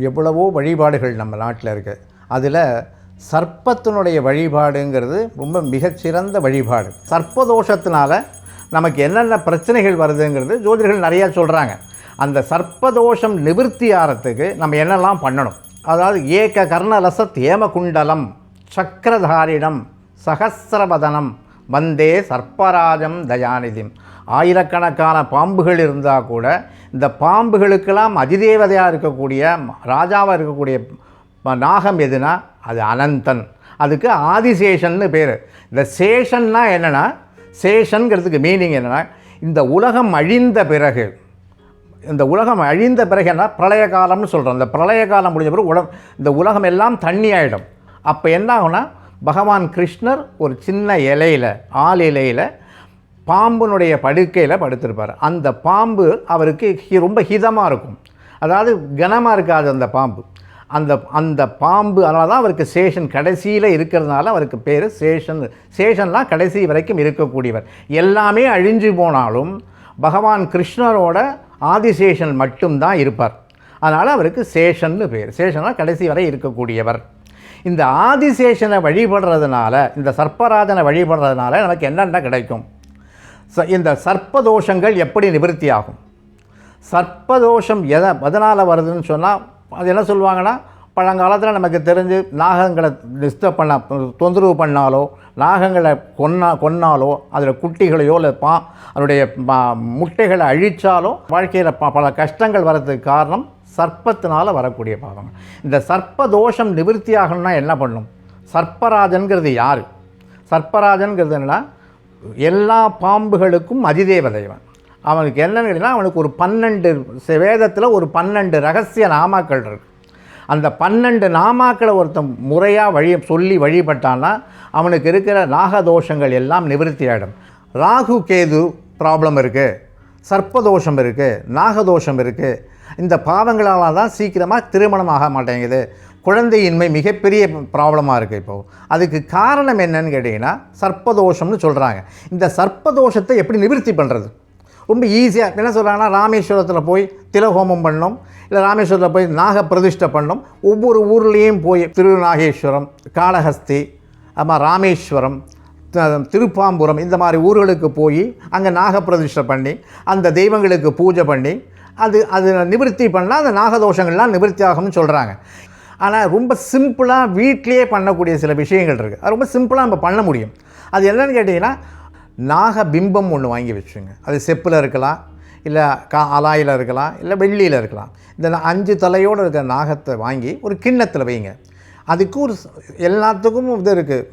எவ்வளவோ வழிபாடுகள் நம்ம நாட்டில் இருக்குது. அதில் சர்ப்பத்தினுடைய வழிபாடுங்கிறது ரொம்ப மிகச்சிறந்த வழிபாடு. சர்ப்பதோஷத்தினால நமக்கு என்னென்ன பிரச்சனைகள் வருதுங்கிறது ஜோதிடர்கள் நிறையா சொல்கிறாங்க. அந்த சர்ப்பதோஷம் நிவர்த்தி ஆகிறதுக்கு நம்ம என்னெல்லாம் பண்ணணும், அதாவது ஏக கர்ணலசத் ஏமகுண்டலம் சக்கரதாரிடம் சகசிரவதனம் வந்தே சர்ப்பராஜம் தயாநிதிம். ஆயிரக்கணக்கான பாம்புகள் இருந்தால் கூட இந்த பாம்புகளுக்கெல்லாம் அதிதேவதையாக இருக்கக்கூடிய ராஜாவாக இருக்கக்கூடிய நாகம் எதுனா அது அனந்தன். அதுக்கு ஆதிசேஷன்னு பேர். இந்த சேஷன்னா என்னென்னா, சேஷன்கிறதுக்கு மீனிங் என்னென்னா, இந்த உலகம் அழிந்த பிறகு, இந்த உலகம் அழிந்த பிறகு என்ன பிரளய காலம்னு சொல்கிறோம். இந்த பிரளய காலம் முடிஞ்ச பிறகு இந்த உலகம் எல்லாம் தண்ணி ஆகிடும். அப்போ என்ன ஆகுனா, பகவான் கிருஷ்ணர் ஒரு சின்ன இலையில், ஆள் இலையில் பாம்புனுடைய படுக்கையில் படுத்திருப்பார். அந்த பாம்பு அவருக்கு ரொம்ப ஹிதமாக இருக்கும், அதாவது கனமாக இருக்காது அந்த பாம்பு. அந்த பாம்பு அதனால தான் அவருக்கு சேஷன் கடைசியில் இருக்கிறதுனால அவருக்கு பேர் சேஷன். சேஷன்லாம் கடைசி வரைக்கும் இருக்கக்கூடியவர். எல்லாமே அழிஞ்சு போனாலும் பகவான் கிருஷ்ணரோட ஆதிசேஷன் மட்டும்தான் இருப்பார். அதனால் அவருக்கு சேஷன்னு பேர். சேஷன்லாம் கடைசி வரை இருக்கக்கூடியவர். இந்த ஆதிசேஷனை வழிபடுறதுனால, இந்த சர்ப்பராஜனை வழிபடுறதுனால நமக்கு என்னென்ன கிடைக்கும்? இந்த சர்ப்பதோஷங்கள் எப்படி நிவர்த்தி ஆகும்? சர்ப்பதோஷம் எதனால் வருதுன்னு சொன்னால், அது என்ன சொல்லுவாங்கன்னா, பழங்காலத்தில் நமக்கு தெரிஞ்சு நாகங்களை டிஸ்டர்ப் தொந்தரவு பண்ணாலோ, நாகங்களை கொன்னாலோ, அதில் குட்டிகளையோ இல்லை அதனுடைய முட்டைகளை அழித்தாலோ வாழ்க்கையில் பல கஷ்டங்கள் வர்றதுக்கு காரணம் சர்ப்பத்தினால் வரக்கூடிய பாவங்கள். இந்த சர்ப்பதோஷம் நிவர்த்தி ஆகணும்னா என்ன பண்ணும்? சர்ப்பராஜன்கிறது யார்? சர்ப்பராஜன்கிறது என்னன்னா, எல்லா பாம்புகளுக்கும் அதிதேவதைவன். அவனுக்கு என்னன்னு கேட்டிங்கன்னா, அவனுக்கு ஒரு 12 வேதத்தில் ஒரு 12 ரகசிய நாமாக்கள் இருக்குது. அந்த 12 நாமாக்களை ஒருத்தன் முறையாக சொல்லி வழிபட்டான்னா அவனுக்கு இருக்கிற நாகதோஷங்கள் எல்லாம் நிவர்த்தி ஆகிடும். ராகு கேது ப்ராப்ளம் இருக்குது, சர்ப்பதோஷம் இருக்குது, நாகதோஷம் இருக்குது. இந்த பாவங்களால் தான் சீக்கிரமாக திருமணம் ஆக மாட்டேங்குது. குழந்தையின்மை மிகப்பெரிய ப்ராப்ளமாக இருக்குது. இப்போது அதுக்கு காரணம் என்னன்னு கேட்டிங்கன்னா, சர்ப்பதோஷம்னு சொல்கிறாங்க. இந்த சர்ப்பதோஷத்தை எப்படி நிவர்த்தி பண்ணுறது? ரொம்ப ஈஸியாக என்ன சொல்கிறாங்கன்னா, ராமேஸ்வரத்தில் போய் திலஹோமம் பண்ணணும், இல்லை ராமேஸ்வரத்தில் போய் நாக பிரதிஷ்டை பண்ணணும். ஒவ்வொரு ஊர்லேயும் போய் திருநாகேஸ்வரம், காளஹஸ்தி, ராமேஸ்வரம், திருப்பாம்புரம், இந்த மாதிரி ஊர்களுக்கு போய் அங்கே நாக பிரதிஷ்டை பண்ணி அந்த தெய்வங்களுக்கு பூஜை பண்ணி அது நிவர்த்தி பண்ணால் அந்த நாகதோஷங்கள்லாம் நிவர்த்தி ஆகும்னு சொல்கிறாங்க. ஆனால் ரொம்ப சிம்பிளாக வீட்லேயே பண்ணக்கூடிய சில விஷயங்கள் இருக்குது. அது ரொம்ப சிம்பிளாக நம்ம பண்ண முடியும். அது என்னென்னு கேட்டிங்கன்னா, நாகபிம்பம் ஒன்று வாங்கி வச்சுங்க. அது செப்பில் இருக்கலாம், இல்லை அலாயில் இருக்கலாம், இல்லை வெள்ளியில் இருக்கலாம். இந்த 5 தலையோடு இருக்கிற நாகத்தை வாங்கி ஒரு கிண்ணத்தில் வைங்க. அதுக்கு ஒரு எல்லாத்துக்கும் இது இருக்குது,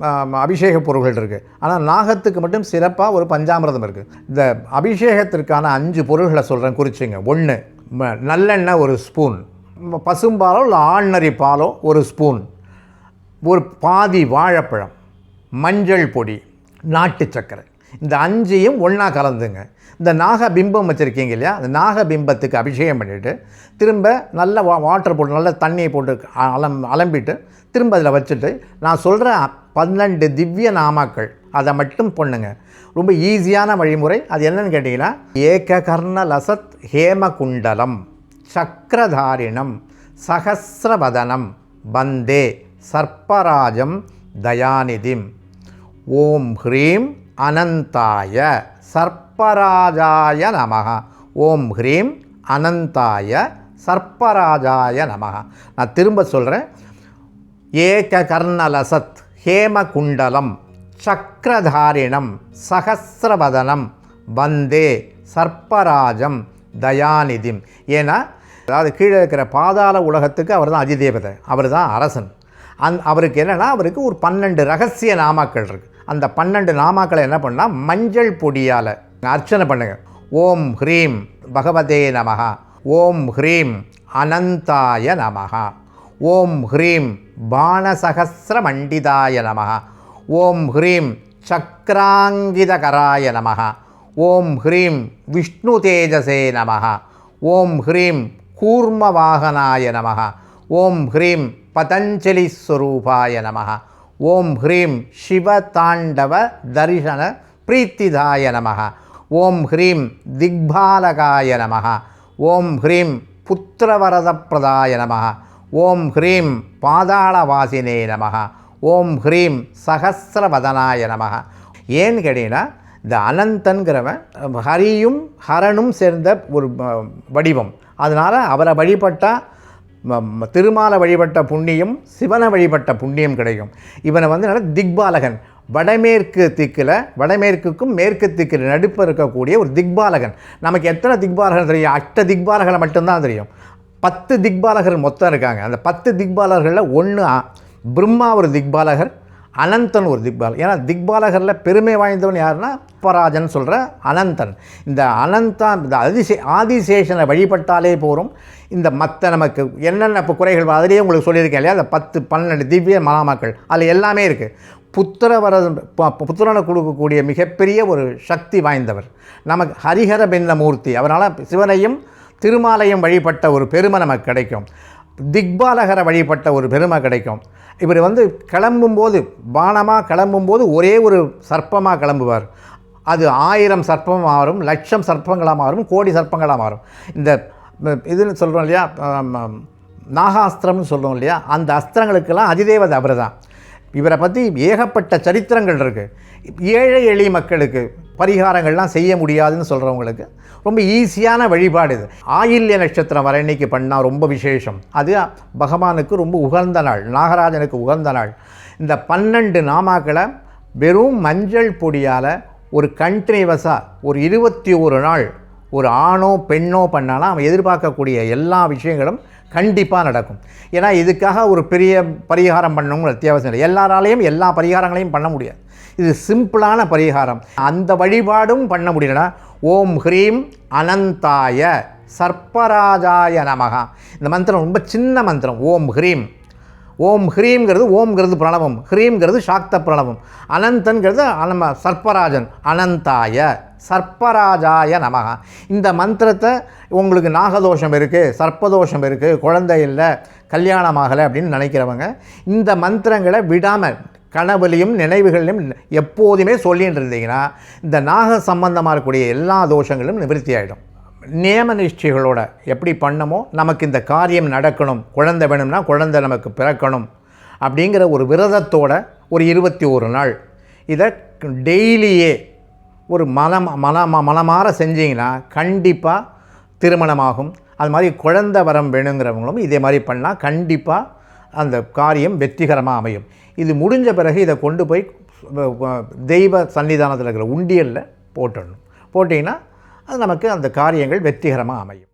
அபிஷேக பொருள்கள் இருக்குது. ஆனால் நாகத்துக்கு மட்டும் சிறப்பாக ஒரு பஞ்சாமிரதம் இருக்குது. இந்த அபிஷேகத்திற்கான 5 பொருள்களை சொல்கிறேன், குறிச்சிங்க. 1 நல்லெண்ணெய் 1 ஸ்பூன், பசும்பாலோ இல்லை ஆழ்நரி பாலோ 1 ஸ்பூன், ஒரு பாதி வாழைப்பழம், மஞ்சள் பொடி, நாட்டு சர்க்கரை. இந்த 5ஐயும் ஒன்றா கலந்துங்க. இந்த நாகபிம்பம் வச்சுருக்கீங்க இல்லையா, அந்த நாகபிம்பத்துக்கு அபிஷேகம் பண்ணிவிட்டு திரும்ப நல்ல வாட்டர் போட்டு நல்ல தண்ணியை போட்டு அலம்பிட்டு திரும்ப அதில் வச்சுட்டு நான் சொல்கிற 12 திவ்ய நாமாக்கள் அதை மட்டும் பண்ணுங்க. ரொம்ப ஈஸியான வழிமுறை. அது என்னன்னு கேட்டிங்கன்னா, ஏக கர்ணலசத் ஹேமகுண்டலம் சக்கரதாரிணம் சகசிரவதனம் வந்தே சர்ப்பராஜம் தயாநிதிம். ஓம் ஹ்ரீம் அனந்தாய சர்ப்பராஜாய நமஹ. ஓம் ஹ்ரீம் அனந்தாய சர்ப்பராஜாய நமஹ. நான் திரும்ப சொல்கிறேன். ஏக கர்ணலசத் ஹேமகுண்டலம் சக்கரதாரிணம் சகசிரவதனம் வந்தே சர்ப்பராஜம் தயாநிதிம். ஏன்னா, அதாவது கீழே இருக்கிற பாதாள உலகத்துக்கு அவர் தான் அதிதேவதை, அவர் தான் அரசன். அவருக்கு என்னென்னா, அவருக்கு ஒரு 12 ரகசிய நாமாக்கள் இருக்குது. அந்த 12 நாமாக்களை என்ன பண்ணால் மஞ்சள் பொடியால் அர்ச்சனை பண்ணுங்க. ஓம் ஹ்ரீம் பகவதே நமஹ. ஓம் ஹ்ரீம் அனந்தாய நமஹ. ஓம் ஹ்ரீம் பாணசகசிர மண்டிதாய நமஹ. ஓம் ஹ்ரீம் சக்ராங்கிதகராய நமஹ. ஓம் ஹ்ரீம் விஷ்ணு தேஜசே நமஹ. ஓம் ஹ்ரீம் கூர்மவாகனாய நமஹ. ஓம் ஹ்ரீம் பதஞ்சலி ஸ்வரூபாய நமஹ. ஓம் ஹ்ரீம் சிவதாண்டவ தரிசன பிரீத்திதாய நமஹ. ஓம் ஹ்ரீம் திக்பாலகாய நமஹ. ஓம் ஹ்ரீம் புத்திரவரதப்பிரதாய நமஹ. ஓம் ஹ்ரீம் பாதாளவாசினே நமக, ஓம் ஹ்ரீம் சகஸ்ரவதனாய நமக. ஏன்னு கேட்டிங்கன்னா இந்த அனந்தன்கிறவன் ஹரியும் ஹரனும் சேர்ந்த ஒரு வடிவம். அதனால் அவரை வழிபட்டால் திருமாலை வழிபட்ட புண்ணியம், சிவனை வழிபட்ட புண்ணியம் கிடைக்கும். இவனை வந்து திக்பாலகன், வடமேற்கு திக்கில், வடமேற்குக்கும் மேற்கு திக்கில் நடுப்பு இருக்கக்கூடிய ஒரு திக்பாலகன். நமக்கு எத்தனை திக்பாலகன் தெரியும்? 8 திக்பாலகரை மட்டும்தான் தெரியும். 10 திக்பாலகர் மொத்தம் இருக்காங்க. அந்த 10 திக்பாலகர்களில் ஒன்று பிரம்மா ஒரு திக்பாலகர், அனந்தன் ஒரு திக்பாலகர். ஏன்னா திக்பாலகரில் பெருமை வாய்ந்தவன் யாருன்னா அப்பராஜன் சொல்கிற அனந்தன். இந்த அனந்தான் இந்த ஆதிசேஷனை வழிபட்டாலே போகும். இந்த மற்ற நமக்கு என்னென்ன இப்போ குறைகள் அதிலேயே உங்களுக்கு சொல்லியிருக்கேன் இல்லையா, அந்த 10 12 திவ்ய மகாமாக்கள் அதில் எல்லாமே இருக்குது. புத்திரனை கொடுக்கக்கூடிய மிகப்பெரிய ஒரு சக்தி வாய்ந்தவர் நமக்கு ஹரிஹர பின்னமூர்த்தி. அவரால் சிவனையும் திருமாலையும் வழிபட்ட ஒரு பெருமை நமக்கு கிடைக்கும். திக்பாலகரை வழிபட்ட ஒரு பெருமை கிடைக்கும். இவர் வந்து கிளம்பும்போது, பானமாக கிளம்பும்போது ஒரே ஒரு சர்ப்பமாக கிளம்புவார். அது 1000 சர்ப்பம் மாறும், லட்சம் சர்ப்பங்களாக மாறும், கோடி சர்ப்பங்களாக மாறும். இந்த இதுன்னு சொல்கிறோம் இல்லையா, நாகாஸ்திரம்னு சொல்கிறோம் இல்லையா, அந்த அஸ்திரங்களுக்கெல்லாம் அதிதேவதை அவர் தான். இவரை பற்றி ஏகப்பட்ட சரித்திரங்கள் இருக்குது. ஏழை எளிய மக்களுக்கு பரிகாரங்கள்லாம் செய்ய முடியாதுன்னு சொல்கிறவங்களுக்கு ரொம்ப ஈஸியான வழிபாடு இது. ஆயில்ய நட்சத்திரம் வர இன்னைக்கு பண்ணால் ரொம்ப விசேஷம். அது பகவானுக்கு ரொம்ப உகந்த நாள், நாகராஜனுக்கு உகந்த நாள். இந்த 12 நாமாக்களை வெறும் மஞ்சள் பொடியால் ஒரு கண்டினியூவஸாக ஒரு 21 நாள் ஒரு ஆணோ பெண்ணோ பண்ணாலும் அவன் எதிர்பார்க்கக்கூடிய எல்லா விஷயங்களும் கண்டிப்பாக நடக்கும். ஏன்னா இதுக்காக ஒரு பெரிய பரிகாரம் பண்ணணுங்கிற அத்தியாவசியம் இல்லை. எல்லாராலையும் எல்லா பரிகாரங்களையும் பண்ண முடியாது. இது சிம்பிளான பரிகாரம். அந்த வழிபாடும் பண்ண முடியலன்னா ஓம் ஹ்ரீம் அனந்தாய சர்ப்பராஜாய நமக. இந்த மந்திரம் ரொம்ப சின்ன மந்திரம். ஓம் ஹ்ரீம். ஓம் ஹ்ரீம்ங்கிறது ஓம்ங்கிறது பிரணவம், ஹ்ரீம்ங்கிறது சாக்த பிரணவம், அனந்தன்கிறது சர்ப்பராஜன். அனந்தாய சர்ப்பராஜாய நமக. இந்த மந்திரத்தை உங்களுக்கு நாகதோஷம் இருக்குது, சர்ப்பதோஷம் இருக்குது, குழந்தை இல்லை, கல்யாணமாகலை அப்படின்னு நினைக்கிறவங்க இந்த மந்திரங்களை விடாமல் கனவுலையும் நினைவுகளிலும் எப்போதுமே சொல்லிகிட்டு இருந்தீங்கன்னா இந்த நாக சம்பந்தமாக இருக்கக்கூடிய எல்லா தோஷங்களும் நிவர்த்தி ஆகிடும். நியம நிஷ்டைகளோட எப்படி பண்ணமோ நமக்கு இந்த காரியம் நடக்கணும், குழந்தை வேணும்னா குழந்தை நமக்கு பிறக்கணும் அப்படிங்கிற ஒரு விரதத்தோட ஒரு 21 நாள் இதை டெய்லியே ஒரு மனமாற செஞ்சிங்கன்னா கண்டிப்பாக திருமணமாகும். அது மாதிரி குழந்தை வரம் வேணுங்கிறவங்களும் இதே மாதிரி பண்ணால் கண்டிப்பாக அந்த காரியம் வெற்றிகரமாக அமையும். இது முடிஞ்ச பிறகு இதை கொண்டு போய் தெய்வ சன்னிதானத்தில் இருக்கிற உண்டியலில் போட்டுடணும். போட்டிங்கன்னா அது நமக்கு அந்த காரியங்கள் வெற்றிகரமாக அமையும்.